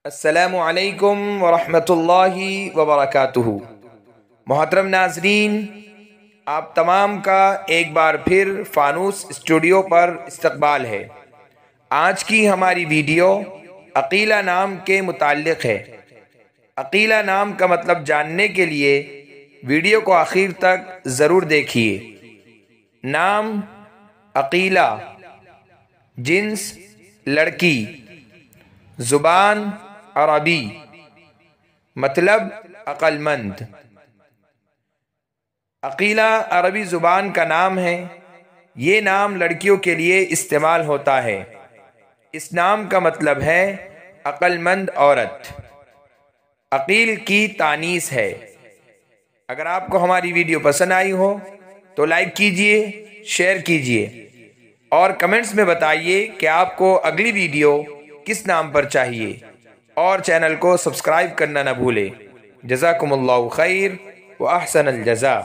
السلام علیکم ورحمۃ اللہ وبرکاتہ۔ محترم ناظرین، آپ تمام کا ایک بار پھر فانوس اسٹوڈیو پر استقبال ہے۔ آج کی ہماری ویڈیو عقیلہ نام کے متعلق ہے۔ عقیلہ نام کا مطلب جاننے کے لیے ویڈیو کو آخر تک ضرور دیکھیے۔ نام عقیلہ، جنس لڑکی، زبان عربی، مطلب عقل مند۔ عقیلہ عربی زبان کا نام ہے۔ یہ نام لڑکیوں کے لیے استعمال ہوتا ہے۔ اس نام کا مطلب ہے عقل مند عورت۔ عقیل کی تانیث ہے۔ اگر آپ کو ہماری ویڈیو پسند آئی ہو تو لائک کیجئے، شیئر کیجئے اور کمنٹس میں بتائیے کہ آپ کو اگلی ویڈیو کس نام پر چاہیے، اور چینل کو سبسکرائب کرنا نہ بھولے۔ جزاکم اللہ خیر و احسن الجزاء۔